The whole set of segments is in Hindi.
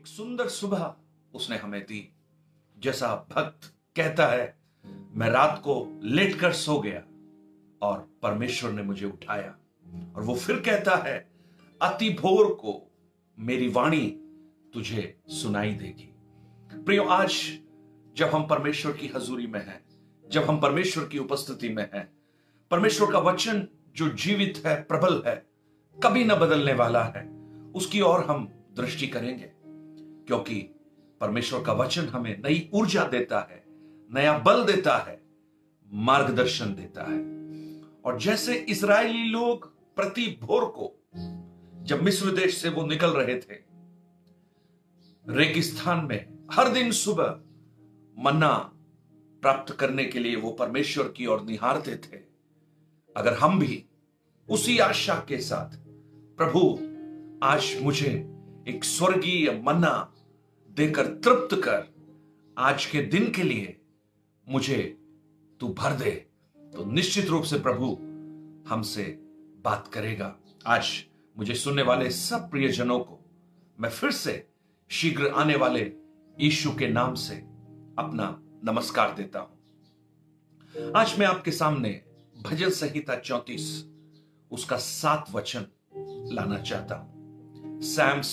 एक सुंदर सुबह उसने हमें दी। जैसा भक्त कहता है, मैं रात को लेटकर सो गया और परमेश्वर ने मुझे उठाया। और वो फिर कहता है, अति भोर को मेरी वाणी तुझे सुनाई देगी। प्रियो, आज जब हम परमेश्वर की हजूरी में हैं, जब हम परमेश्वर की उपस्थिति में हैं, परमेश्वर का वचन जो जीवित है, प्रबल है, कभी न बदलने वाला है, उसकी ओर हम दृष्टि करेंगे, क्योंकि परमेश्वर का वचन हमें नई ऊर्जा देता है, नया बल देता है, मार्गदर्शन देता है। और जैसे इस्राएली लोग प्रति भोर को, जब मिस्र देश से वो निकल रहे थे, रेगिस्तान में हर दिन सुबह मन्ना प्राप्त करने के लिए वो परमेश्वर की ओर निहारते थे, अगर हम भी उसी आशा के साथ, प्रभु आज मुझे एक स्वर्गीय मन्ना देकर तृप्त कर, आज के दिन के लिए मुझे तू भर दे, तो निश्चित रूप से प्रभु हमसे बात करेगा। आज मुझे सुनने वाले सब प्रियजनों को मैं फिर से शीघ्र आने वाले यीशु के नाम से अपना नमस्कार देता हूं। आज मैं आपके सामने भजन संहिता 34 उसका 7 वचन लाना चाहता हूं। Psalms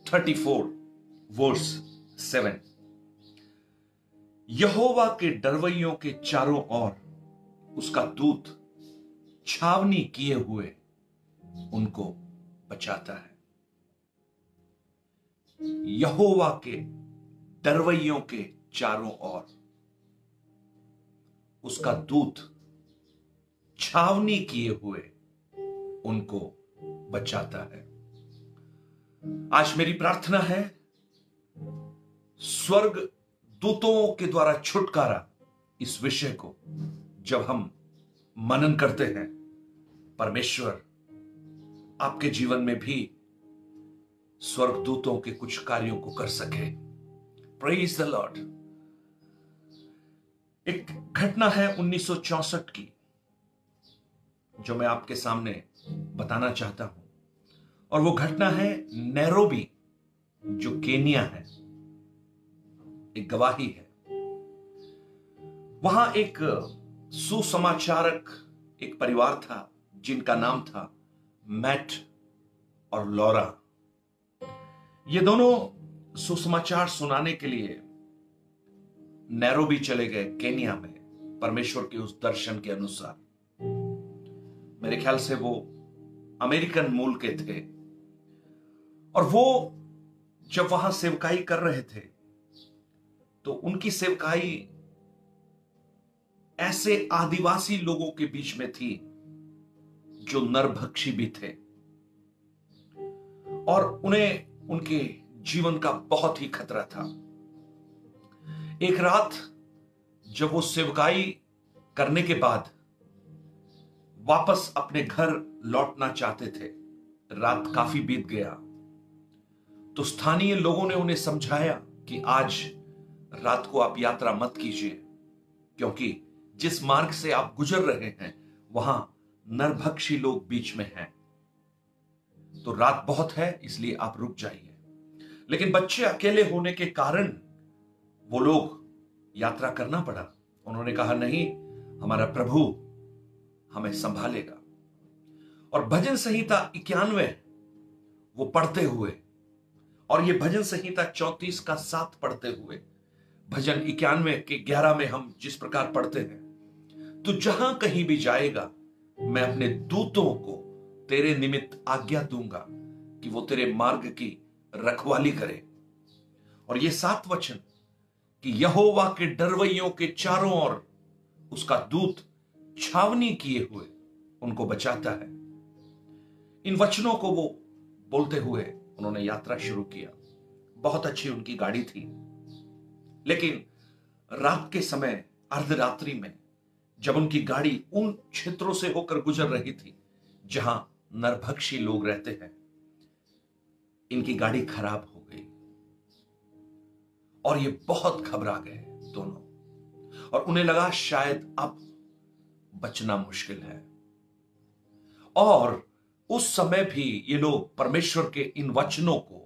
34 verse 7। यहोवा के डरवैयों के चारों ओर उसका दूत छावनी किए हुए उनको बचाता है। यहोवा के डरवैयों के चारों ओर उसका दूत छावनी किए हुए उनको बचाता है। आज मेरी प्रार्थना है, स्वर्ग दूतों के द्वारा छुटकारा, इस विषय को जब हम मनन करते हैं, परमेश्वर आपके जीवन में भी स्वर्गदूतों के कुछ कार्यों को कर सके। Praise the Lord. एक घटना है 1964 की, जो मैं आपके सामने बताना चाहता हूं, और वो घटना है नैरोबी, जो केनिया है। एक गवाही है। वहां एक सुसमाचारक एक परिवार था, जिनका नाम था मैट और लॉरा। ये दोनों सुसमाचार सुनाने के लिए नैरोबी चले गए, केनिया में, परमेश्वर के उस दर्शन के अनुसार। मेरे ख्याल से वो अमेरिकन मूल के थे, और वो जब वहां सेवकाई कर रहे थे, तो उनकी सेवकाई ऐसे आदिवासी लोगों के बीच में थी जो नरभक्षी भी थे, और उन्हें उनके जीवन का बहुत ही खतरा था। एक रात जब वो सेवकाई करने के बाद वापस अपने घर लौटना चाहते थे, रात काफी बीत गया, तो स्थानीय लोगों ने उन्हें समझाया कि आज रात को आप यात्रा मत कीजिए, क्योंकि जिस मार्ग से आप गुजर रहे हैं वहां नरभक्षी लोग बीच में हैं, तो रात बहुत है, इसलिए आप रुक जाइए। लेकिन बच्चे अकेले होने के कारण वो लोग यात्रा करना पड़ा। उन्होंने कहा, नहीं, हमारा प्रभु हमें संभालेगा। और भजन संहिता 91 वो पढ़ते हुए, और ये भजन संहिता 34 का 7 पढ़ते हुए, भजन 91 के 11 में हम जिस प्रकार पढ़ते हैं, तू जहां कहीं भी जाएगा, मैं अपने दूतों को तेरे निमित्त आज्ञा दूंगा कि वो तेरे मार्ग की रखवाली करे। और ये 7 वचन कि यहोवा के डरवैयों के चारों ओर उसका दूत छावनी किए हुए उनको बचाता है। इन वचनों को वो बोलते हुए उन्होंने यात्रा शुरू किया। बहुत अच्छी उनकी गाड़ी थी, लेकिन रात के समय, अर्धरात्रि में, जब उनकी गाड़ी उन क्षेत्रों से होकर गुजर रही थी जहां नरभक्षी लोग रहते हैं, इनकी गाड़ी खराब हो गई और ये बहुत घबरा गए दोनों, और उन्हें लगा शायद अब बचना मुश्किल है। और उस समय भी ये लोग परमेश्वर के इन वचनों को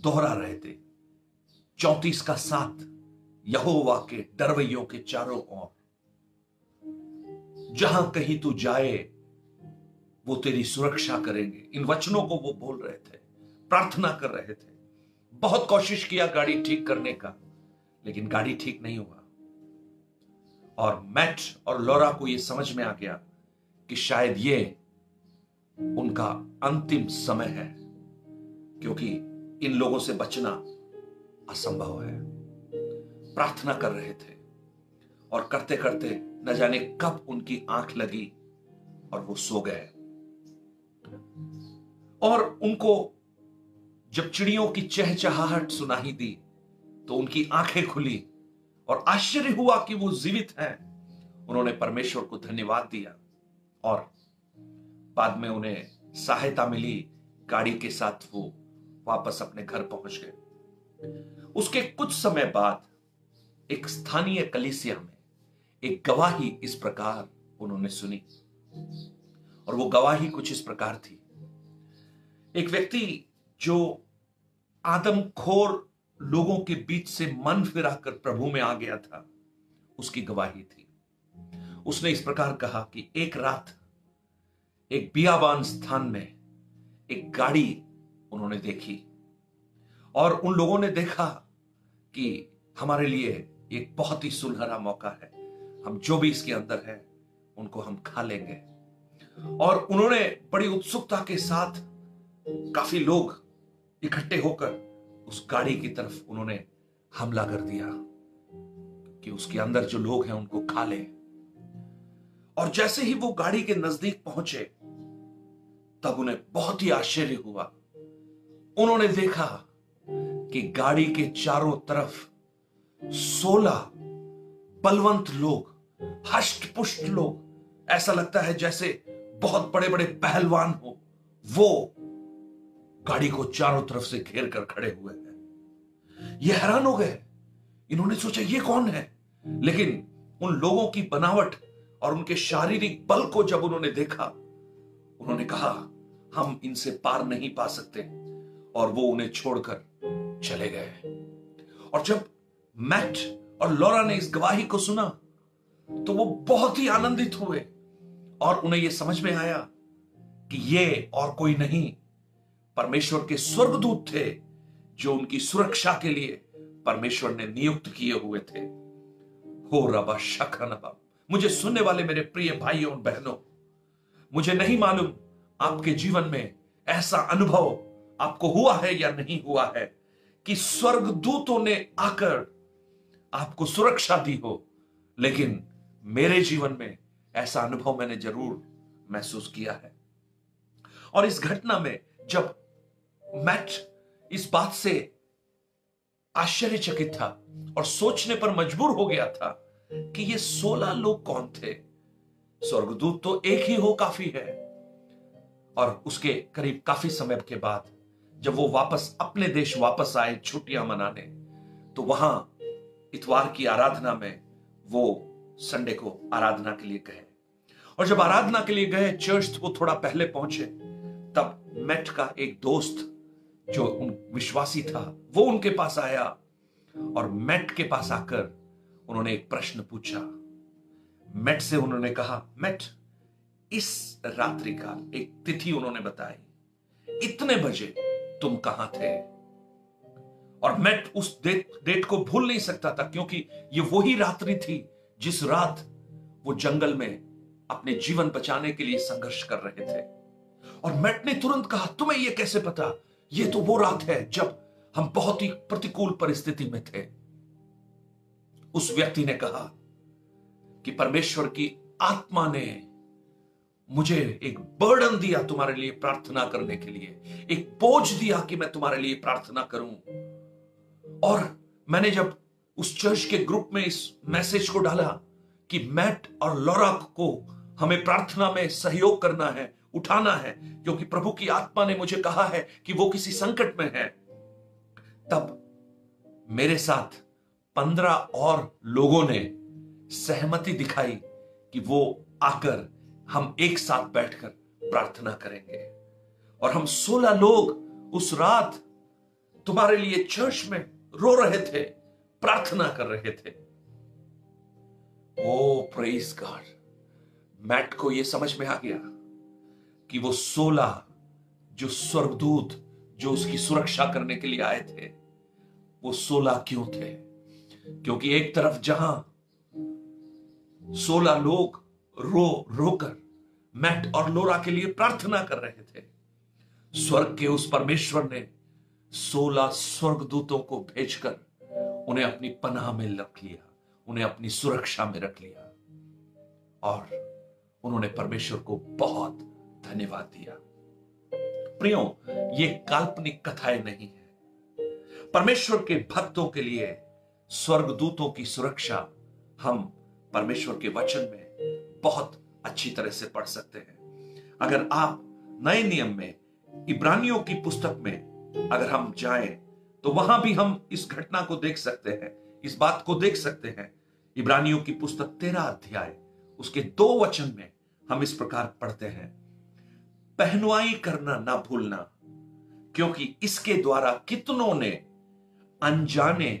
दोहरा रहे थे। 34 का 7 यहोवा के डरवैयों के चारों ओर, जहां कहीं तू जाए वो तेरी सुरक्षा करेंगे। इन वचनों को वो बोल रहे थे, प्रार्थना कर रहे थे। बहुत कोशिश किया गाड़ी ठीक करने का, लेकिन गाड़ी ठीक नहीं हुआ। और मैट और लॉरा को यह समझ में आ गया कि शायद ये उनका अंतिम समय है, क्योंकि इन लोगों से बचना असंभव है। प्रार्थना कर रहे थे और करते करते न जाने कब उनकी आंख लगी और वो सो गए। और उनको जब चिड़ियों की चहचहाहट सुनाई दी तो उनकी आंखें खुली और आश्चर्य हुआ कि वो जीवित हैं। उन्होंने परमेश्वर को धन्यवाद दिया और बाद में उन्हें सहायता मिली। गाड़ी के साथ वो वापस अपने घर पहुंच गए। उसके कुछ समय बाद एक स्थानीय कलीसिया में एक गवाही इस प्रकार उन्होंने सुनी, और वो गवाही कुछ इस प्रकार थी। एक व्यक्ति जो आदमखोर लोगों के बीच से मन फिराकर प्रभु में आ गया था, उसकी गवाही थी। उसने इस प्रकार कहा कि एक रात एक बियाबान स्थान में एक गाड़ी उन्होंने देखी, और उन लोगों ने देखा कि हमारे लिए एक बहुत ही सुनहरा मौका है, हम जो भी इसके अंदर है उनको हम खा लेंगे। और उन्होंने बड़ी उत्सुकता के साथ काफी लोग इकट्ठे होकर उस गाड़ी की तरफ उन्होंने हमला कर दिया कि उसके अंदर जो लोग हैं उनको खा ले। और जैसे ही वो गाड़ी के नजदीक पहुंचे तब उन्हें बहुत ही आश्चर्य हुआ। उन्होंने देखा कि गाड़ी के चारों तरफ 16 बलवंत लोग, हष्ट पुष्ट लोग, ऐसा लगता है जैसे बहुत बड़े बड़े पहलवान हो, वो गाड़ी को चारों तरफ से घेर कर खड़े हुए हैं। ये हैरान हो गए। इन्होंने सोचा ये कौन है, लेकिन उन लोगों की बनावट और उनके शारीरिक बल को जब उन्होंने देखा, उन्होंने कहा हम इनसे पार नहीं पा सकते, और वो उन्हें छोड़कर चले गए। और जब मैट और लॉरा ने इस गवाही को सुना तो वो बहुत ही आनंदित हुए, और उन्हें यह समझ में आया कि ये और कोई नहीं, परमेश्वर के स्वर्गदूत थे जो उनकी सुरक्षा के लिए परमेश्वर ने नियुक्त किए हुए थे। हो रबा शखनबा। मुझे सुनने वाले मेरे प्रिय भाइयों और बहनों, मुझे नहीं मालूम आपके जीवन में ऐसा अनुभव आपको हुआ है या नहीं हुआ है कि स्वर्गदूतों ने आकर आपको सुरक्षा दी हो, लेकिन मेरे जीवन में ऐसा अनुभव मैंने जरूर महसूस किया है। और इस घटना में जब मैट इस बात से आश्चर्यचकित था और सोचने पर मजबूर हो गया था कि ये 16 लोग कौन थे। स्वर्गदूत तो एक ही हो काफी है। और उसके करीब काफी समय के बाद जब वो वापस अपने देश वापस आए छुट्टियां मनाने, तो वहां इतवार की आराधना में वो संडे को आराधना के लिए गए। और जब आराधना के लिए गए, चर्च वो थोड़ा पहले पहुंचे, तब मैट का एक दोस्त जो विश्वासी था वो उनके पास आया, और मैट के पास आकर उन्होंने एक प्रश्न पूछा। मैट से उन्होंने कहा, मैट, इस रात्रि का एक तिथि उन्होंने बताई, इतने बजे तुम कहां थे? और मैट उस डेट को भूल नहीं सकता था, क्योंकि ये वही रात्रि थी जिस रात वो जंगल में अपने जीवन बचाने के लिए संघर्ष कर रहे थे। और मैट ने तुरंत कहा, तुम्हें यह कैसे पता? ये तो वो रात है जब हम बहुत ही प्रतिकूल परिस्थिति में थे। उस व्यक्ति ने कहा कि परमेश्वर की आत्मा ने मुझे एक बर्डन दिया तुम्हारे लिए प्रार्थना करने के लिए, एक बोझ दिया कि मैं तुम्हारे लिए प्रार्थना करूं। और मैंने जब उस चर्च के ग्रुप में इस मैसेज को डाला कि मैट और लॉरा को हमें प्रार्थना में सहयोग करना है, उठाना है, क्योंकि प्रभु की आत्मा ने मुझे कहा है कि वो किसी संकट में है, तब मेरे साथ 15 और लोगों ने सहमति दिखाई कि वो आकर हम एक साथ बैठकर प्रार्थना करेंगे। और हम 16 लोग उस रात तुम्हारे लिए चर्च में रो रहे थे, प्रार्थना कर रहे थे। ओ प्रेज गॉड, मैट को यह समझ में आ गया कि वो 16 जो स्वर्गदूत जो उसकी सुरक्षा करने के लिए आए थे, वो 16 क्यों थे? क्योंकि एक तरफ जहां 16 लोग रोकर मैट और लोरा के लिए प्रार्थना कर रहे थे, स्वर्ग के उस परमेश्वर ने 16 स्वर्गदूतों को भेजकर उन्हें अपनी पनाह में रख लिया, उन्हें अपनी सुरक्षा में रख लिया, और उन्होंने परमेश्वर को बहुत धन्यवाद दिया। प्रियो, ये काल्पनिक कथाएं नहीं है। परमेश्वर के भक्तों के लिए स्वर्गदूतों की सुरक्षा हम परमेश्वर के वचन में बहुत अच्छी तरह से पढ़ सकते हैं। अगर आप नए नियम में इब्रानियों की पुस्तक में अगर हम जाएं तो वहां भी हम इस घटना को देख सकते हैं, इस बात को देख सकते हैं। इब्रानियों की पुस्तक 13 अध्याय उसके 2 वचन में हम इस प्रकार पढ़ते हैं, पहनुआई करना ना भूलना, क्योंकि इसके द्वारा कितनों ने अनजाने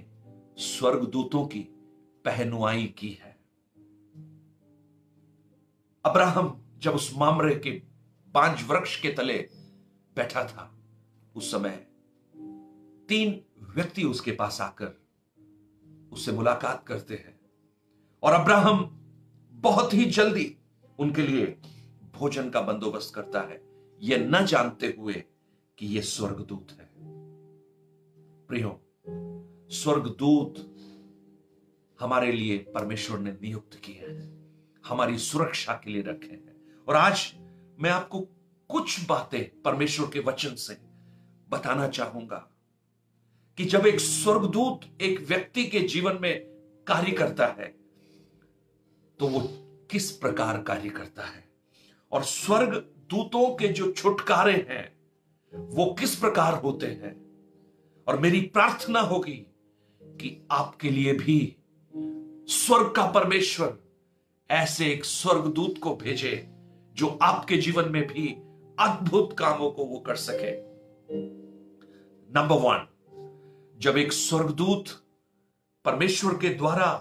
स्वर्गदूतों की पहनुआई की है। अब्राहम जब उस मामरे के 5 वृक्ष के तले बैठा था, उस समय 3 व्यक्ति उसके पास आकर उससे मुलाकात करते हैं, और अब्राहम बहुत ही जल्दी उनके लिए भोजन का बंदोबस्त करता है, यह न जानते हुए कि यह स्वर्गदूत है। प्रियो, स्वर्गदूत हमारे लिए परमेश्वर ने नियुक्त किए हैं, हमारी सुरक्षा के लिए रखे हैं। और आज मैं आपको कुछ बातें परमेश्वर के वचन से बताना चाहूंगा कि जब एक स्वर्गदूत एक व्यक्ति के जीवन में कार्य करता है तो वो किस प्रकार कार्य करता है, और स्वर्ग दूतों के जो छुटकारे हैं वो किस प्रकार होते हैं। और मेरी प्रार्थना होगी कि आपके लिए भी स्वर्ग का परमेश्वर ऐसे एक स्वर्गदूत को भेजे जो आपके जीवन में भी अद्भुत कामों को वो कर सके। नंबर 1, जब एक स्वर्गदूत परमेश्वर के द्वारा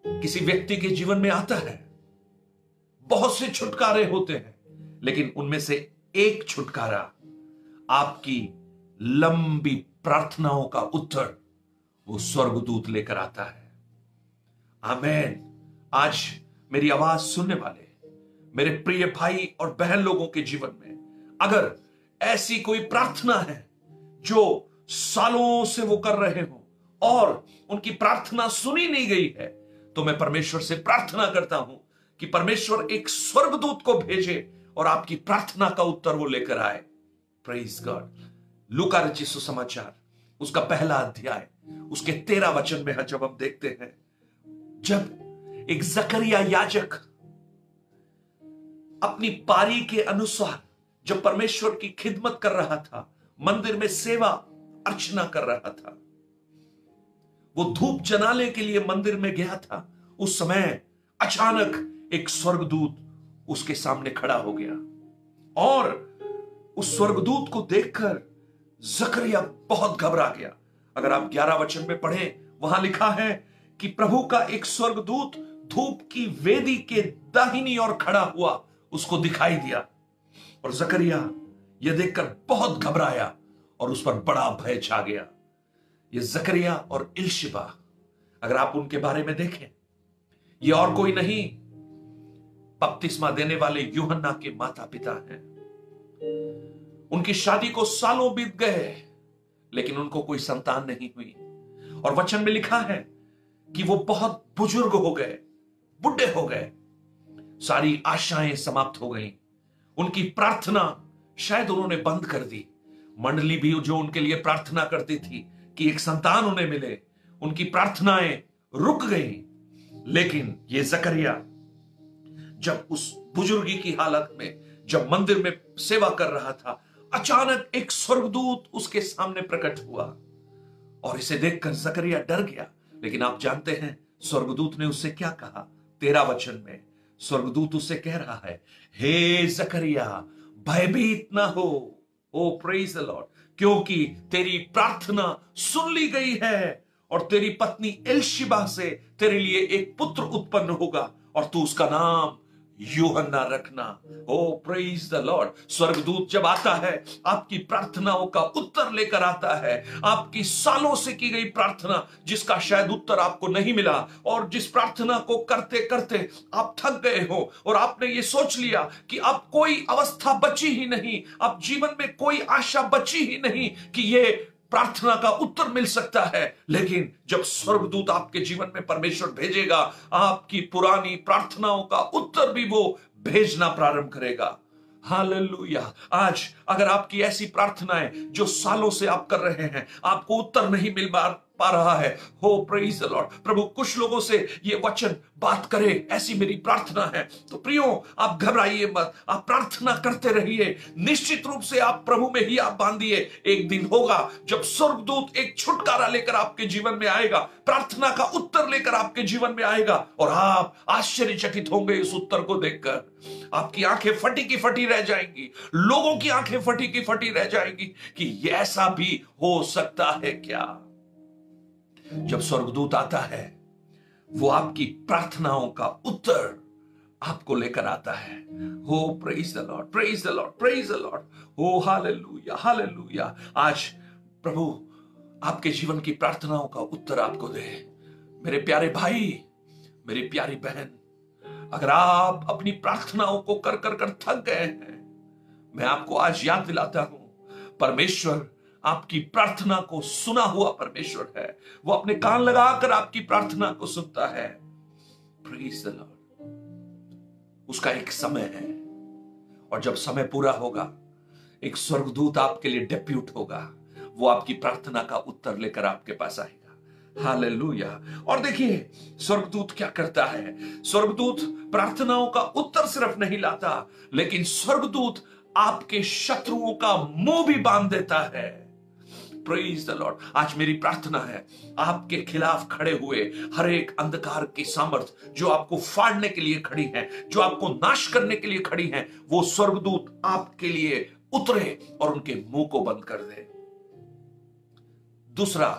किसी व्यक्ति के जीवन में आता है, बहुत से छुटकारे होते हैं, लेकिन उनमें से एक छुटकारा आपकी लंबी प्रार्थनाओं का उत्तर वो स्वर्गदूत लेकर आता है। आमेन। आज मेरी आवाज सुनने वाले मेरे प्रिय भाई और बहन लोगों के जीवन में अगर ऐसी कोई प्रार्थना है जो सालों से वो कर रहे हो और उनकी प्रार्थना सुनी नहीं गई है, तो मैं परमेश्वर से प्रार्थना करता हूं कि परमेश्वर एक स्वर्गदूत को भेजे और आपकी प्रार्थना का उत्तर वो लेकर आए। Praise God. लूका रचित सुसमाचार उसका 1 अध्याय उसके 13 वचन में जब हम देखते हैं, जब एक जकरिया याजक अपनी पारी के अनुसार जब परमेश्वर की खिदमत कर रहा था, मंदिर में सेवा अर्चना कर रहा था, वो धूप जलाने के लिए मंदिर में गया था, उस समय अचानक एक स्वर्गदूत उसके सामने खड़ा हो गया, और उस स्वर्गदूत को देखकर जकरिया बहुत घबरा गया। अगर आप 11 वचन में पढ़ें, वहां लिखा है कि प्रभु का एक स्वर्गदूत धूप की वेदी के दाहिनी ओर खड़ा हुआ उसको दिखाई दिया, और जकरिया यह देखकर बहुत घबराया और उस पर बड़ा भय छा गया। ये जकरिया और इल्शिबा, अगर आप उनके बारे में देखें, ये और कोई नहीं, बपतिस्मा देने वाले यूहन्ना के माता पिता हैं। उनकी शादी को सालों बीत गए, लेकिन उनको कोई संतान नहीं हुई, और वचन में लिखा है कि वो बहुत बुजुर्ग हो गए, बुढ़े हो गए, सारी आशाएं समाप्त हो गई। उनकी प्रार्थना शायद उन्होंने बंद कर दी। मंडली भी जो उनके लिए प्रार्थना करती थी कि एक संतान उन्हें मिले, उनकी प्रार्थनाएं रुक गई। लेकिन ये जकरिया जब उस बुजुर्गी की हालत में जब मंदिर में सेवा कर रहा था, अचानक एक स्वर्गदूत उसके सामने प्रकट हुआ, और इसे देखकर जकरिया डर गया। लेकिन आप जानते हैं स्वर्गदूत ने उससे क्या कहा? 13 वचन में स्वर्गदूत उससे कह रहा है, हे जकरिया, भयभीत ना हो। ओ प्रेज द लॉर्ड। क्योंकि तेरी प्रार्थना सुन ली गई है और तेरी पत्नी एलशिबा से तेरे लिए एक पुत्र उत्पन्न होगा और तू उसका नाम यूहन्ना रखना। ओ प्रेज द लॉर्ड। स्वर्गदूत जब आता है, आपकी प्रार्थनाओं का उत्तर लेकर आता है, आपकी सालों से की गई प्रार्थना जिसका शायद उत्तर आपको नहीं मिला, और जिस प्रार्थना को करते करते आप थक गए हो और आपने ये सोच लिया कि अब कोई अवस्था बची ही नहीं, अब जीवन में कोई आशा बची ही नहीं कि ये प्रार्थना का उत्तर मिल सकता है, लेकिन जब स्वर्गदूत आपके जीवन में परमेश्वर भेजेगा, आपकी पुरानी प्रार्थनाओं का उत्तर भी वो भेजना प्रारंभ करेगा। हालेलुया। आज अगर आपकी ऐसी प्रार्थनाएं जो सालों से आप कर रहे हैं, आपको उत्तर नहीं मिल पा रहा है, हो प्रेज द लॉर्ड, प्रभु कुछ लोगों से ये वचन बात करे, ऐसी मेरी प्रार्थना है। तो प्रियो, आप घबराइए मत, आप प्रार्थना करते रहिए, निश्चित रूप से आप प्रभु में ही आप बांधिए। एक दिन होगा जब स्वर्गदूत एक छुटकारा लेकर आपके जीवन में आएगा, प्रार्थना का उत्तर लेकर आपके जीवन में आएगा, और आप आश्चर्यचकित होंगे इस उत्तर को देखकर। आपकी आंखें फटी की फटी रह जाएंगी, लोगों की आंखें फटी की फटी रह जाएंगी कि ऐसा भी हो सकता है क्या। जब स्वर्गदूत आता है, वो आपकी प्रार्थनाओं का उत्तर आपको लेकर आता है। हो praise the Lord, praise the Lord, praise the Lord. हो हालेलुया, हालेलुया। आज प्रभु आपके जीवन की प्रार्थनाओं का उत्तर आपको दे। मेरे प्यारे भाई, मेरी प्यारी बहन, अगर आप अपनी प्रार्थनाओं को कर कर कर थक गए हैं, मैं आपको आज याद दिलाता हूं, परमेश्वर आपकी प्रार्थना को सुना हुआ परमेश्वर है। वो अपने कान लगाकर आपकी प्रार्थना को सुनता है। Praise the Lord. उसका एक समय है, और जब समय पूरा होगा, एक स्वर्गदूत आपके लिए डेप्यूट होगा, वो आपकी प्रार्थना का उत्तर लेकर आपके पास आएगा। हालेलुया। और देखिए स्वर्गदूत क्या करता है। स्वर्गदूत प्रार्थनाओं का उत्तर सिर्फ नहीं लाता, लेकिन स्वर्गदूत आपके शत्रुओं का मुंह भी बांध देता है। Praise the Lord. आज मेरी प्रार्थना है, आपके खिलाफ खड़े हुए हर एक अंधकार की सामर्थ जो आपको फाड़ने के लिए खड़ी है, जो आपको नाश करने के लिए खड़ी है, वो स्वर्गदूत आपके लिए उतरे और उनके मुंह को बंद कर दे। दूसरा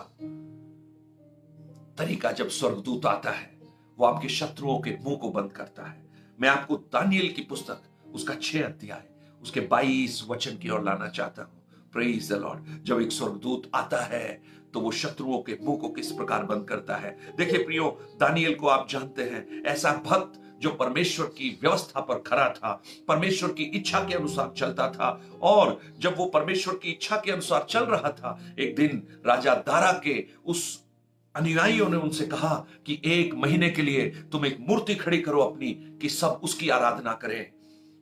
तरीका, जब स्वर्गदूत आता है, वो आपके शत्रुओं के मुंह को बंद करता है। मैं आपको दानियेल की पुस्तक उसका 6 अध्याय उसके 22 वचन की ओर लाना चाहता हूं। Praise the Lord. जब एक स्वर्गदूत आता है तो वो शत्रुओं के मुंह को किस प्रकार बंद करता है। देखिए प्रियो, दानियेल को आप जानते हैं, ऐसा भक्त जो परमेश्वर की व्यवस्था पर खरा था, परमेश्वर की इच्छा के अनुसार चलता था, और जब वो परमेश्वर की इच्छा के अनुसार चल रहा था, एक दिन राजा दारा के उस अनुयायियों ने उनसे कहा कि 1 महीने के लिए तुम एक मूर्ति खड़ी करो अपनी, कि सब उसकी आराधना करें।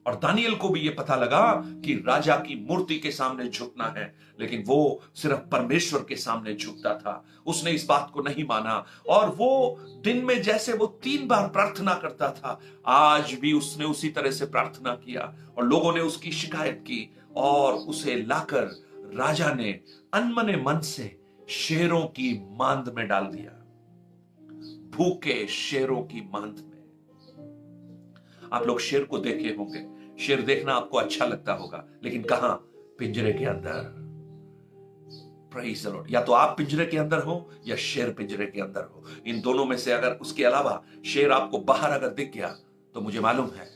और दानियेल को भी यह पता लगा कि राजा की मूर्ति के सामने झुकना है, लेकिन वो सिर्फ परमेश्वर के सामने झुकता था। उसने इस बात को नहीं माना, और वो दिन में जैसे वो 3 बार प्रार्थना करता था, आज भी उसने उसी तरह से प्रार्थना किया, और लोगों ने उसकी शिकायत की, और उसे लाकर राजा ने अनमने मन से शेरों की मांद में डाल दिया। भूखे शेरों की मांद में। आप लोग शेर को देखे होंगे, शेर देखना आपको अच्छा लगता होगा, लेकिन कहां? पिंजरे के अंदर। Praise the Lord. या तो आप पिंजरे के अंदर हो या शेर पिंजरे के अंदर हो। इन दोनों में से अगर उसके अलावा शेर आपको बाहर अगर दिख गया तो मुझे मालूम है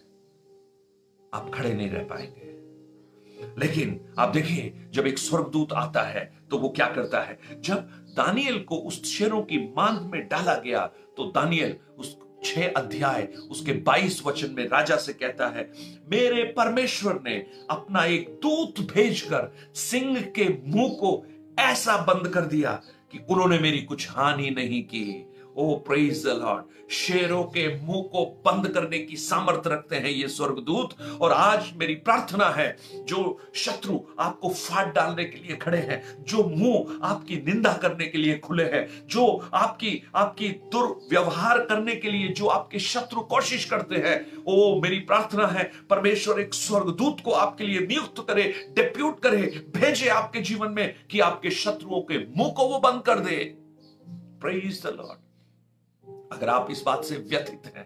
आप खड़े नहीं रह पाएंगे। लेकिन आप देखिए, जब एक स्वर्गदूत आता है तो वो क्या करता है। जब दानियेल को उस शेरों की मांद में डाला गया तो दानियेल उस 6 अध्याय उसके 22 वचन में राजा से कहता है, मेरे परमेश्वर ने अपना एक दूत भेजकर सिंह के मुंह को ऐसा बंद कर दिया कि उन्होंने मेरी कुछ हानि नहीं की। ओ प्रेज द लॉर्ड। शेरों के मुंह को बंद करने की सामर्थ्य रखते हैं ये स्वर्गदूत। और आज मेरी प्रार्थना है, जो शत्रु आपको फाड़ डालने के लिए खड़े हैं, जो मुंह आपकी निंदा करने के लिए खुले हैं, जो आपकी दुर्व्यवहार करने के लिए जो आपके शत्रु कोशिश करते हैं, ओ मेरी प्रार्थना है परमेश्वर एक स्वर्गदूत को आपके लिए नियुक्त करे, डिप्यूट करे, भेजे आपके जीवन में कि आपके शत्रुओं के मुंह को वो बंद कर दे। Praise the Lord. अगर आप इस बात से व्यथित हैं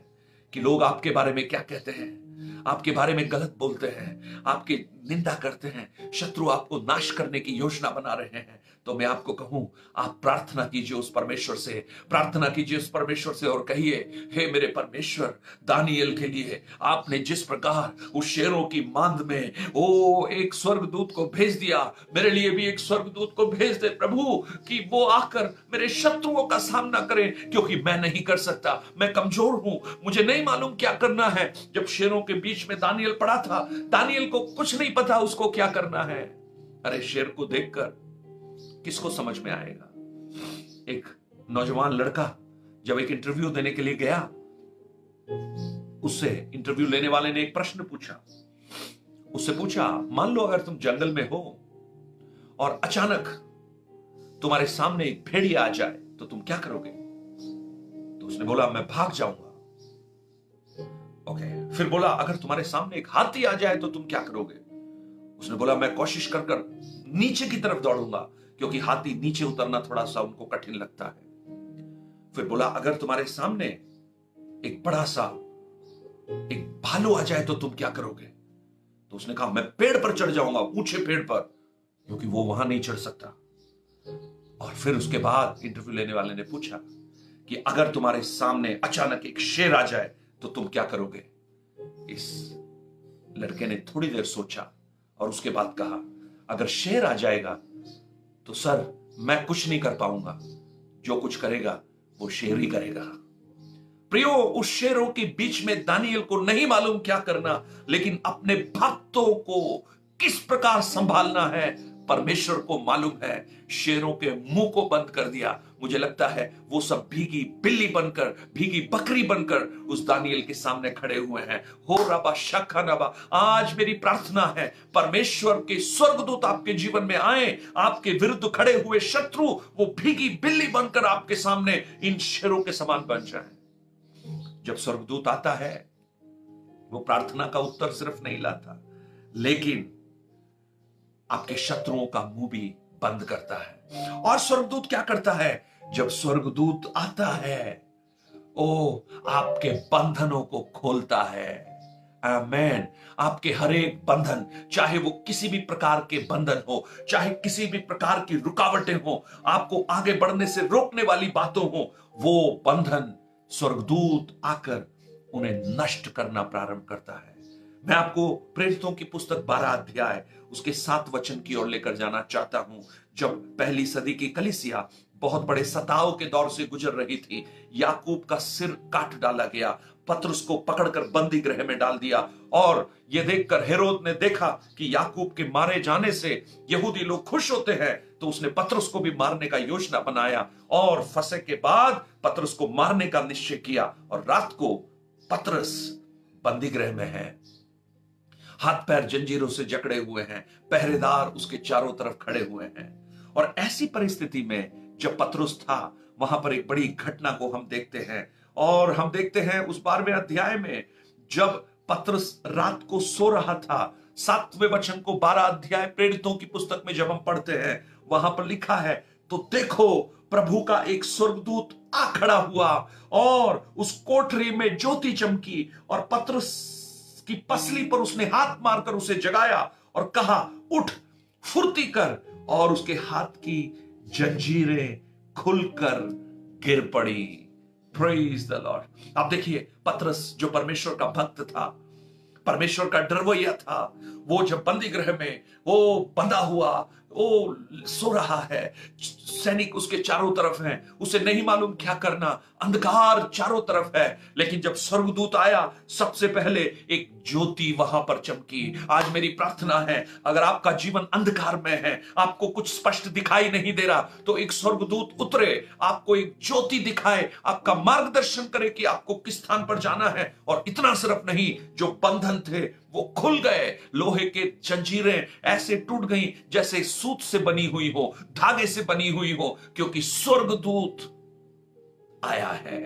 कि लोग आपके बारे में क्या कहते हैं, आपके बारे में गलत बोलते हैं, आपकी निंदा करते हैं, शत्रु आपको नाश करने की योजना बना रहे हैं, तो मैं आपको कहूं, आप प्रार्थना कीजिए उस परमेश्वर से, प्रार्थना कीजिए उस परमेश्वर से और कहिए, हे मेरे परमेश्वर, दानियल के लिए आपने जिस प्रकार उस शेरों की मांद में एक स्वर्गदूत को भेज दिया, मेरे लिए भी एक स्वर्गदूत को भेज दे प्रभु, कि वो आकर मेरे शत्रुओं का सामना करे, क्योंकि मैं नहीं कर सकता, मैं कमजोर हूं, मुझे नहीं मालूम क्या करना है। जब शेरों के बीच में दानियल पड़ा था, दानियल को कुछ नहीं पता उसको क्या करना है। अरे शेर को देखकर किसको समझ में आएगा। एक नौजवान लड़का जब एक इंटरव्यू देने के लिए गया, उससे इंटरव्यू लेने वाले ने एक प्रश्न पूछा। उससे पूछा, मान लो अगर तुम जंगल में हो और अचानक तुम्हारे सामने एक भेड़िया आ जाए तो तुम क्या करोगे? तो उसने बोला, मैं भाग जाऊंगा। ओके, फिर बोला, अगर तुम्हारे सामने एक हाथी आ जाए तो तुम क्या करोगे? उसने बोला, मैं कोशिश कर कर नीचे की तरफ दौड़ूंगा, क्योंकि हाथी नीचे उतरना थोड़ा सा उनको कठिन लगता है। फिर बोला, अगर तुम्हारे सामने एक बड़ा सा एक भालू आ जाए तो तुम क्या करोगे? तो उसने कहा, मैं पेड़ पर चढ़ जाऊंगा, ऊंचे पेड़ पर, क्योंकि वो वहां नहीं चढ़ सकता। और फिर उसके बाद इंटरव्यू लेने वाले ने पूछा कि अगर तुम्हारे सामने अचानक एक शेर आ जाए तो तुम क्या करोगे? इस लड़के ने थोड़ी देर सोचा और उसके बाद कहा, अगर शेर आ जाएगा तो सर मैं कुछ नहीं कर पाऊंगा, जो कुछ करेगा वो शेर ही करेगा। प्रियो, उस शेरों के बीच में दानियल को नहीं मालूम क्या करना, लेकिन अपने भक्तों को किस प्रकार संभालना है परमेश्वर को मालूम है। शेरों के मुंह को बंद कर दिया। मुझे लगता है वो सब भीगी बिल्ली बनकर, भीगी बकरी बनकर उस दानियल के सामने खड़े हुए हैं। हो रबा शखा नबा, आज मेरी प्रार्थना है परमेश्वर के स्वर्गदूत आपके जीवन में आए, आपके विरुद्ध खड़े हुए शत्रु वो भीगी बिल्ली बनकर आपके सामने इन शेरों के समान बन जाए। जब स्वर्गदूत आता है, वो प्रार्थना का उत्तर सिर्फ नहीं लाता, लेकिन आपके शत्रुओं का मुंह भी बंद करता है। और स्वर्गदूत क्या करता है? जब स्वर्गदूत आता है, आपके बंधनों को खोलता है। आमेन। आपके हर एक बंधन, चाहे वो किसी भी प्रकार के बंधन हो, चाहे किसी भी प्रकार की रुकावटें हो, आपको आगे बढ़ने से रोकने वाली बातों हो, वो बंधन स्वर्गदूत आकर उन्हें नष्ट करना प्रारंभ करता है। मैं आपको प्रेरितों की पुस्तक 12 अध्याय उसके 7 वचन की ओर लेकर जाना चाहता हूं। जब पहली सदी की कलीसिया बहुत बड़े सताव के दौर से गुजर रही थी, याकूब का सिर काट डाला गया, पतरस को पकड़कर बंदी गृह में डाल दिया, और यह देखकर हेरोद ने देखा कि याकूब के मारे जाने से यहूदी लोग खुश होते हैं, तो उसने पतरस को भी मारने का योजना बनाया, और फसह के बाद पतरस को मारने का निश्चय किया। और रात को पतरस बंदी गृह में है, हाथ पैर जंजीरों से जकड़े हुए हैं, पहरेदार उसके चारों तरफ खड़े हुए हैं। और ऐसी परिस्थिति में जब पतरस था, वहां पर एक बड़ी घटना को हम देखते हैं। और हम देखते हैं उस 12वें अध्याय में, जब पतरस रात को सो रहा था, 7वें वचन को 12 अध्याय प्रेरितों की पुस्तक में जब हम पढ़ते हैं, वहां पर लिखा है, तो देखो प्रभु का एक स्वर्गदूत आ खड़ा हुआ और उस कोठरी में ज्योति चमकी, और पतरस की पसली पर उसने हाथ मारकर उसे जगाया और कहा, उठ, फुर्ती कर। और उसके हाथ की जंजीरें खुलकर गिर पड़ी। Praise the Lord. आप देखिए, पतरस जो परमेश्वर का भक्त था, परमेश्वर का डरवैया था, वो जब बंदी गृह में वो बंधा हुआ, वो सो रहा है, सैनिक उसके चारों तरफ हैं, उसे नहीं मालूम क्या करना, अंधकार चारों तरफ है। लेकिन जब स्वर्गदूत आया, सबसे पहले एक ज्योति वहां पर चमकी। आज मेरी प्रार्थना है, अगर आपका जीवन अंधकार में है, आपको कुछ स्पष्ट दिखाई नहीं दे रहा, तो एक स्वर्गदूत उतरे, आपको एक ज्योति दिखाए, आपका मार्गदर्शन करे कि आपको किस स्थान पर जाना है। और इतना सिर्फ नहीं, जो बंधन थे वो खुल गए, लोहे के जंजीरें ऐसे टूट गई जैसे सूत से बनी हुई हो, धागे से बनी हुई हो, क्योंकि स्वर्गदूत आया है।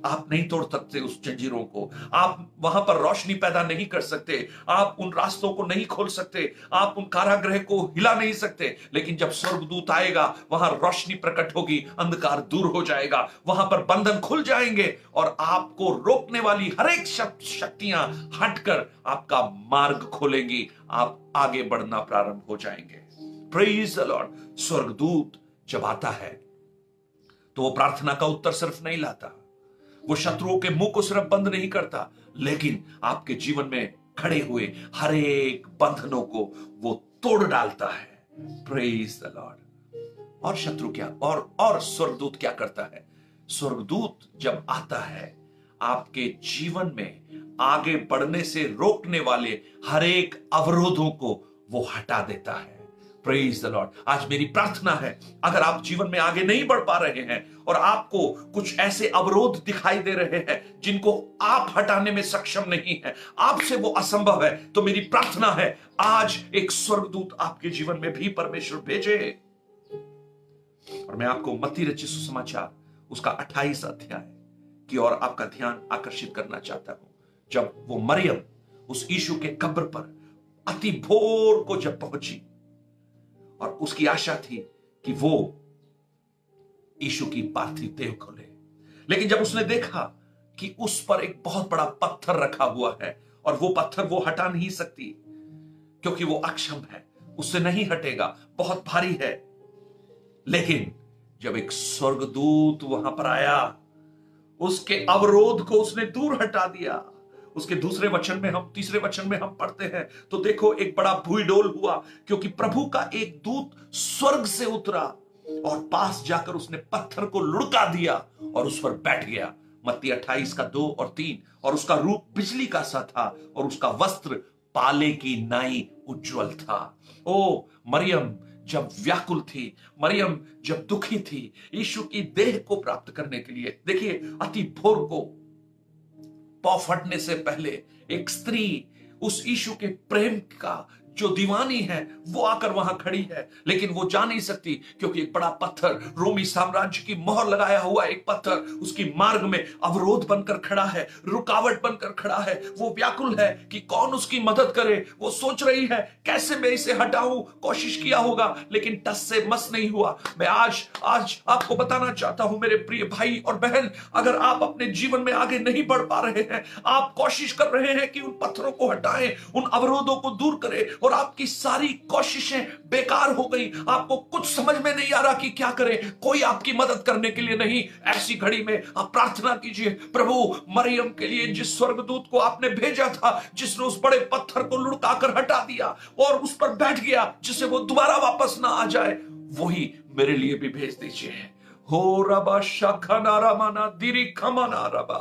आप नहीं तोड़ सकते उस जंजीरों को, आप वहां पर रोशनी पैदा नहीं कर सकते, आप उन रास्तों को नहीं खोल सकते, आप उन कारागृह को हिला नहीं सकते। लेकिन जब स्वर्गदूत आएगा, वहां रोशनी प्रकट होगी, अंधकार दूर हो जाएगा, वहां पर बंधन खुल जाएंगे और आपको रोकने वाली हर एक शक्तियां हटकर आपका मार्ग खोलेंगी, आप आगे बढ़ना प्रारंभ हो जाएंगे। Praise the Lord. स्वर्गदूत जब आता है तो वो प्रार्थना का उत्तर सिर्फ नहीं लाता, वो शत्रुओं के मुंह को सिर्फ बंद नहीं करता, लेकिन आपके जीवन में खड़े हुए हर एक बंधनों को वो तोड़ डालता है। Praise the Lord. और शत्रु क्या और स्वर्गदूत क्या करता है? स्वर्गदूत जब आता है, आपके जीवन में आगे बढ़ने से रोकने वाले हर एक अवरोधों को वो हटा देता है। Praise the Lord. आज मेरी प्रार्थना है, अगर आप जीवन में आगे नहीं बढ़ पा रहे हैं और आपको कुछ ऐसे अवरोध दिखाई दे रहे हैं जिनको आप हटाने में सक्षम नहीं है, आपसे वो असंभव है, तो मेरी प्रार्थना है आज एक स्वर्गदूत आपके जीवन में भी परमेश्वर भेजे। और मैं आपको मत्ती रचित सुसमाचार उसका 28 अध्याय की ओर आपका ध्यान आकर्षित करना चाहता हूं। जब वो मरियम उस यीशु के कब्र पर अति भोर को जब पहुंची और उसकी आशा थी कि वो यीशु की पार्थिव देह को ले, लेकिन जब उसने देखा कि उस पर एक बहुत बड़ा पत्थर रखा हुआ है और वो पत्थर वो हटा नहीं सकती क्योंकि वो अक्षम है, उससे नहीं हटेगा, बहुत भारी है। लेकिन जब एक स्वर्गदूत वहां पर आया, उसके अवरोध को उसने दूर हटा दिया। उसके तीसरे वचन में हम पढ़ते हैं तो देखो, एक बड़ा भूईडोल हुआ क्योंकि प्रभु का एक दूत स्वर्ग से उतरा और पास जाकर उसने पत्थर को लुढ़का दिया और उस पर बैठ गया। मत्ती 28 का 2 और 3। और उसका रूप बिजली का सा था और उसका वस्त्र पाले की नाई उज्जवल था। ओ मरियम जब व्याकुल थी, मरियम जब दुखी थी यीशु की देह को प्राप्त करने के लिए, देखिए अति भोर को पौ फटने से पहले एक स्त्री उस यीशु के प्रेम का जो दीवानी है वो आकर वहां खड़ी है, लेकिन वो जा नहीं सकती क्योंकि एक बड़ा पत्थर, रोमी साम्राज्य की मोहर लगाया हुआ एक पत्थर उसकी मार्ग में अवरोध बनकर खड़ा है, रुकावट बनकर खड़ा है। वो व्याकुल है कि कौन उसकी मदद करे। वो सोच रही है कैसे मैं इसे हटाऊं, कोशिश किया होगा लेकिन टस से मस नहीं हुआ। मैं आज आपको बताना चाहता हूं मेरे प्रिय भाई और बहन, अगर आप अपने जीवन में आगे नहीं बढ़ पा रहे हैं, आप कोशिश कर रहे हैं कि उन पत्थरों को हटाएं, उन अवरोधों को दूर करें और आपकी सारी कोशिशें बेकार हो गई, आपको कुछ समझ में नहीं आ रहा कि क्या करें, कोई आपकी मदद करने के लिए नहीं, ऐसी घड़ी में आप प्रार्थना कीजिए, प्रभु मरियम के लिए जिस स्वर्गदूत को आपने भेजा था, जिसने उस बड़े पत्थर को लुढ़काकर हटा दिया और उस पर बैठ गया जिससे वो दोबारा वापस ना आ जाए, वही मेरे लिए भी भेज दीजिए। हो रबा शाखना रमाना दिरी खमाना रबा।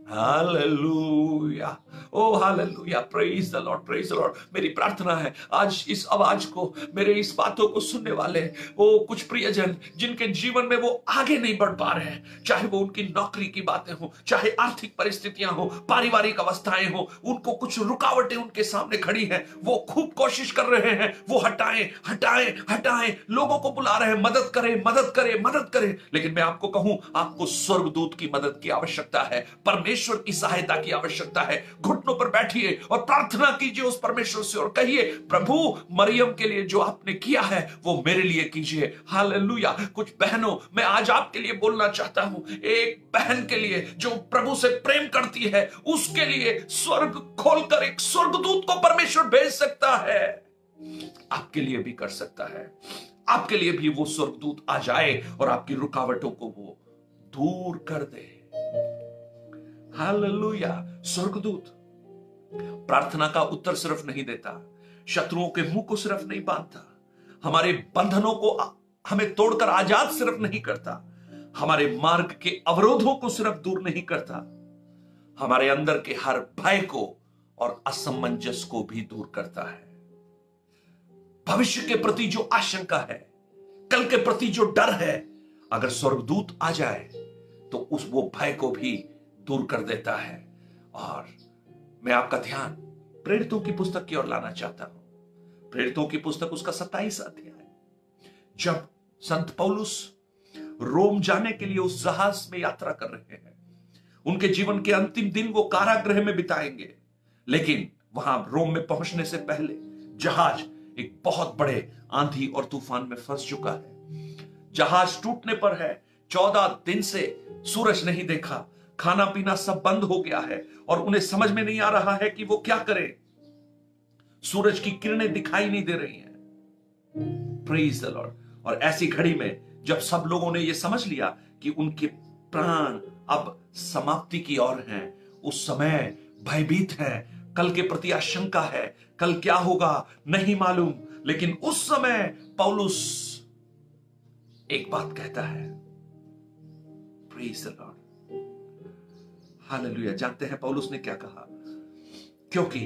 Hallelujah, oh hallelujah, praise the Lord, praise the Lord. मेरी प्रार्थना है आज इस आवाज को, मेरे इस बातों को सुनने वाले वो कुछ प्रियजन जिनके जीवन में वो आगे नहीं बढ़ पा रहे हैं, चाहे वो उनकी नौकरी की बातें हो, चाहे आर्थिक परिस्थितियां हो, पारिवारिक अवस्थाएं हो, उनको कुछ रुकावटें उनके सामने खड़ी हैं, वो खूब कोशिश कर रहे हैं वो हटाएं हटाएं हटाएं, लोगों को बुला रहे हैं मदद करें मदद करें मदद करें, लेकिन मैं आपको कहूं आपको स्वर्गदूत की मदद की आवश्यकता है, परमेश्वर की सहायता की आवश्यकता है। घुटनों पर बैठिए और प्रार्थना कीजिए उस परमेश्वर से और कहिए, प्रभु मरियम के लिए जो आपने किया है वो मेरे लिए कीजिए। हालेलुया। कुछ बहनों, मैं आज आपके लिए बोलना चाहता हूं, एक बहन के लिए जो प्रभु से प्रेम करती है, उसके लिए स्वर्ग खोलकर एक स्वर्गदूत को परमेश्वर भेज सकता है, आपके लिए भी कर सकता है। आपके लिए भी वो स्वर्गदूत आ जाए और आपकी रुकावटों को वो दूर कर दे। हालेलुया। स्वर्गदूत प्रार्थना का उत्तर सिर्फ नहीं देता, शत्रुओं के मुंह को सिर्फ नहीं बांधता, हमारे बंधनों को हमें तोड़कर आजाद सिर्फ नहीं करता, हमारे मार्ग के अवरोधों को सिर्फ दूर नहीं करता, हमारे अंदर के हर भय को और असमंजस को भी दूर करता है। भविष्य के प्रति जो आशंका है, कल के प्रति जो डर है, अगर स्वर्गदूत आ जाए तो वो भय को भी दूर कर देता है। और मैं आपका ध्यान प्रेरितों की पुस्तक की ओर लाना चाहता हूं। प्रेरितों की पुस्तक उसका 27 अध्याय, जब संत पौलुस रोम जाने के लिए उस जहाज में यात्रा कर रहे हैं। उनके जीवन के अंतिम दिन वो कारागृह में बिताएंगे, लेकिन वहां रोम में पहुंचने से पहले जहाज एक बहुत बड़े आंधी और तूफान में फंस चुका है। जहाज टूटने पर है। 14 दिन से सूरज नहीं देखा, खाना पीना सब बंद हो गया है और उन्हें समझ में नहीं आ रहा है कि वो क्या करें। सूरज की किरणें दिखाई नहीं दे रही हैं। Praise the Lord. और ऐसी घड़ी में जब सब लोगों ने यह समझ लिया कि उनके प्राण अब समाप्ति की ओर हैं, उस समय भयभीत हैं, कल के प्रति आशंका है, कल क्या होगा नहीं मालूम। लेकिन उस समय पौलुस एक बात कहता है, प्रेज द लॉर्ड, हालेलुया। जानते हैं पौलुस ने क्या कहा? क्योंकि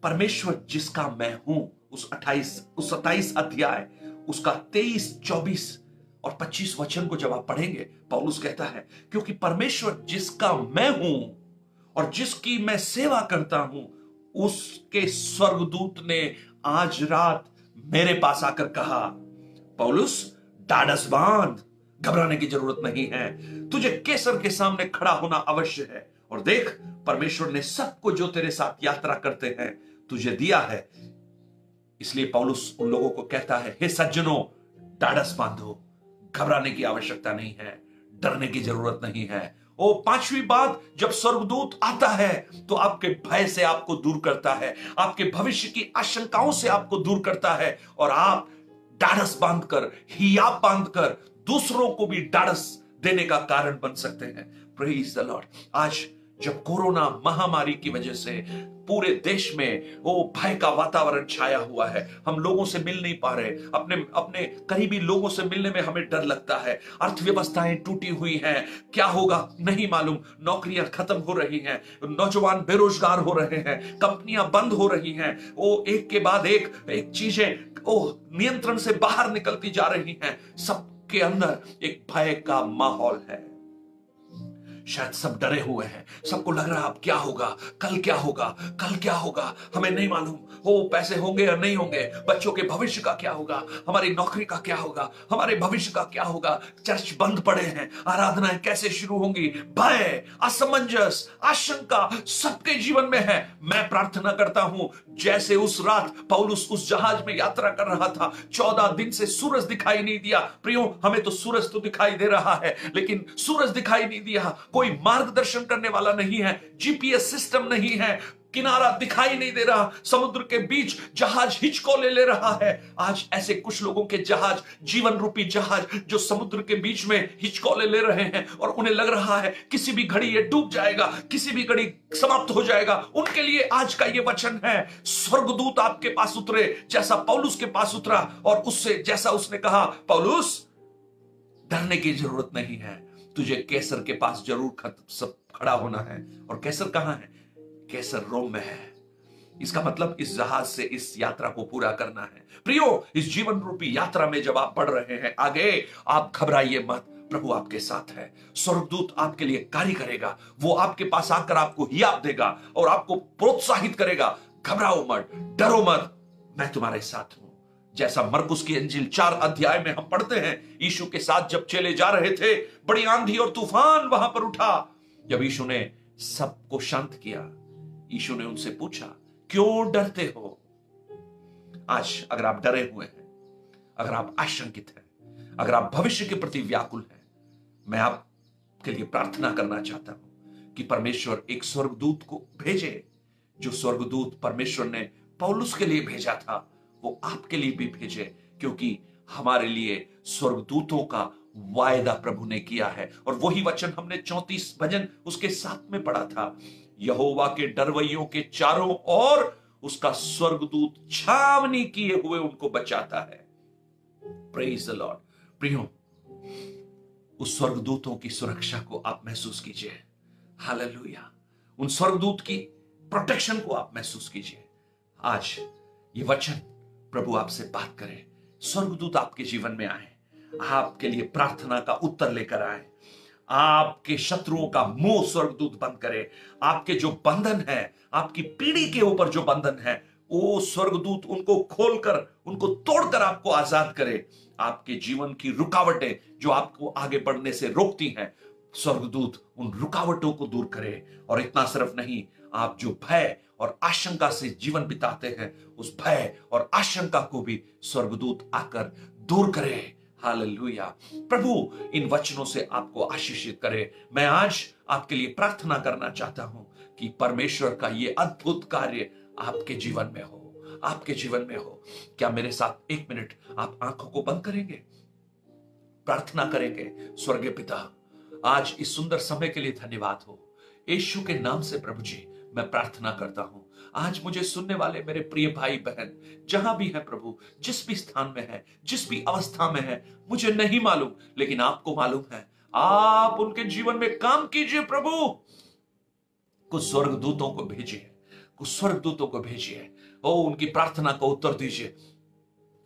परमेश्वर जिसका मैं हूं, उस 27 अध्याय उसका 23, 24 और 25 वचन को जब आप पढ़ेंगे, पौलुस कहता है क्योंकि परमेश्वर जिसका मैं हूं और जिसकी मैं सेवा करता हूं, उसके स्वर्गदूत ने आज रात मेरे पास आकर कहा, पौलुस ढाढ़स बांध, घबराने की जरूरत नहीं है, तुझे कैसर के सामने खड़ा होना अवश्य है। और देख, परमेश्वर ने सबको जो तेरे साथ यात्रा करते हैं तुझे दिया है। इसलिए पौलुस उन लोगों को कहता है, हे सज्जनों, ढाढ़स बांधो, घबराने की आवश्यकता नहीं है, डरने की जरूरत नहीं है। ओ पांचवी बात, जब स्वर्गदूत आता है तो आपके भय से आपको दूर करता है, आपके भविष्य की आशंकाओं से आपको दूर करता है, और आप ढाढ़स बांधकर, हियाब बांधकर दूसरों को भी ढाढ़स देने का कारण बन सकते हैं। Praise the Lord. आज जब कोरोना महामारी की वजह से पूरे देश में वो भय का वातावरण छाया हुआ है, हम लोगों से मिल नहीं पा रहे, अपने करीबी लोगों से मिलने में हमें डर लगता है, अर्थव्यवस्थाएं टूटी हुई हैं, क्या होगा नहीं मालूम, नौकरियां खत्म हो रही हैं, नौजवान बेरोजगार हो रहे हैं, कंपनियां बंद हो रही हैं, वो एक के बाद एक चीजें नियंत्रण से बाहर निकलती जा रही हैं। सबके अंदर एक भय का माहौल है। शायद सब डरे हुए हैं, सबको लग रहा है अब क्या होगा, कल क्या होगा, कल क्या होगा, हमें नहीं मालूम, हो पैसे होंगे या नहीं होंगे, बच्चों के भविष्य का क्या होगा, हमारी नौकरी का क्या होगा, हमारे भविष्य का क्या होगा, चर्च बंद पड़े हैं, आराधनाएं कैसे शुरू होंगी। भय, असमंजस, आशंका सबके जीवन में है। मैं प्रार्थना करता हूं, जैसे उस रात पौलुस उस जहाज में यात्रा कर रहा था, 14 दिन से सूरज दिखाई नहीं दिया। प्रियो, हमें तो सूरज तो दिखाई दे रहा है, लेकिन सूरज दिखाई नहीं दिया, कोई मार्गदर्शन करने वाला नहीं है, जीपीएस सिस्टम नहीं है, किनारा दिखाई नहीं दे रहा, समुद्र के बीच जहाज हिचको ले रहा है। आज ऐसे कुछ लोगों के जहाज, जीवन रूपी जहाज, जो समुद्र के बीच में हिचको ले रहे हैं और उन्हें लग रहा है किसी भी घड़ी ये डूब जाएगा, किसी भी घड़ी समाप्त हो जाएगा। उनके लिए आज का ये वचन है, स्वर्गदूत आपके पास उतरे जैसा पौलुस के पास उतरा, और उससे जैसा उसने कहा, पौलुस डरने की जरूरत नहीं है, तुझे कैसर के पास जरूर सब खड़ा होना है। और कैसर कहां है? कैसर रोम में है। इसका मतलब इस जहाज से इस यात्रा को पूरा करना है। प्रियो, इस जीवन रूपी यात्रा में जब आप बढ़ रहे हैं आगे, आप घबराइए मत, प्रभु आपके साथ है। स्वर्गदूत आपके लिए कार्य करेगा, वो आपके पास आकर आपको हियाब देगा और आपको प्रोत्साहित करेगा। घबराओ मत, डरो मत, मैं तुम्हारे साथ हूं। जैसा मरकुस की इंजील 4 अध्याय में हम पढ़ते हैं, यीशु के साथ जब चले जा रहे थे, बड़ी आंधी और तूफान वहां पर उठा। जब यीशु ने सबको शांत किया, यीशु ने उनसे पूछा, क्यों डरते हो? आज अगर आप डरे हुए हैं, अगर आप आशंकित हैं, अगर आप भविष्य के प्रति व्याकुल हैं, मैं आपके लिए प्रार्थना करना चाहता हूं कि परमेश्वर एक स्वर्गदूत को भेजे। जो स्वर्गदूत परमेश्वर ने पौलुस के लिए भेजा था, वो आपके लिए भी भेजे, क्योंकि हमारे लिए स्वर्गदूतों का वायदा प्रभु ने किया है। और वही वचन हमने 34 भजन उसके साथ में पढ़ा था, यहोवा के डरवैयों के चारों ओर उसका स्वर्गदूत छावनी किए हुए उनको बचाता है। Praise the Lord. प्रियो, उस स्वर्गदूतों की सुरक्षा को आप महसूस कीजिए। हालेलुया। उन स्वर्गदूत की प्रोटेक्शन को आप महसूस कीजिए। आज ये वचन प्रभु आपसे बात करे, स्वर्गदूत आपके जीवन में आए, आपके लिए प्रार्थना का उत्तर लेकर आए, आपके शत्रुओं का मुंह स्वर्गदूत बंद करे, आपके जो बंधन है, आपकी पीढ़ी के ऊपर जो बंधन है, वो स्वर्गदूत उनको खोलकर, उनको तोड़कर आपको आजाद करे। आपके जीवन की रुकावटें जो आपको आगे बढ़ने से रोकती हैं, स्वर्गदूत उन रुकावटों को दूर करे। और इतना सिर्फ नहीं, आप जो भय और आशंका से जीवन बिताते हैं, उस भय और आशंका को भी स्वर्गदूत आकर दूर करे। हालेलुया। प्रभु इन वचनों से आपको आशीषित करे। मैं आज आपके लिए प्रार्थना करना चाहता हूं कि परमेश्वर का यह अद्भुत कार्य आपके जीवन में हो, आपके जीवन में हो। क्या मेरे साथ 1 मिनट आप आंखों को बंद करेंगे, प्रार्थना करेंगे। स्वर्गीय पिता, आज इस सुंदर समय के लिए धन्यवाद हो। यीशु के नाम से प्रभु जी मैं प्रार्थना करता हूं, आज मुझे सुनने वाले मेरे प्रिय भाई बहन जहां भी हैं प्रभु, जिस भी स्थान में है, जिस भी अवस्था में है, मुझे नहीं मालूम, लेकिन आपको मालूम है। आप उनके जीवन में काम कीजिए प्रभु। कुछ स्वर्गदूतों को भेजिए, कुछ स्वर्गदूतों को भेजिए। ओ, उनकी प्रार्थना को उत्तर दीजिए,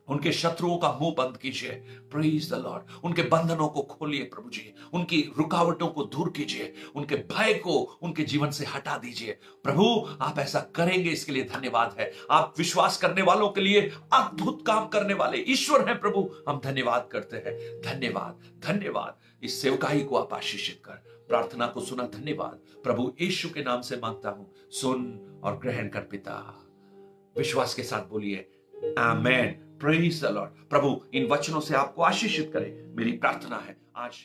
उनके शत्रुओं का मुंह बंद कीजिए। Praise the Lord. उनके बंधनों को खोलिए प्रभु जी, उनकी रुकावटों को दूर कीजिए, उनके भय को उनके जीवन से हटा दीजिए। प्रभु आप ऐसा करेंगे, इसके लिए धन्यवाद है। आप विश्वास करने वालों के लिए अद्भुत काम करने वाले ईश्वर हैं प्रभु, हम धन्यवाद करते हैं। धन्यवाद, धन्यवाद। इस सेवकाई को आप आशीषित कर, प्रार्थना को सुना, धन्यवाद। प्रभु यीशु के नाम से मांगता हूं, सुन और ग्रहण कर पिता। विश्वास के साथ बोलिए आमेन। Praise the Lord. प्रभु इन वचनों से आपको आशीषित करे, मेरी प्रार्थना है आज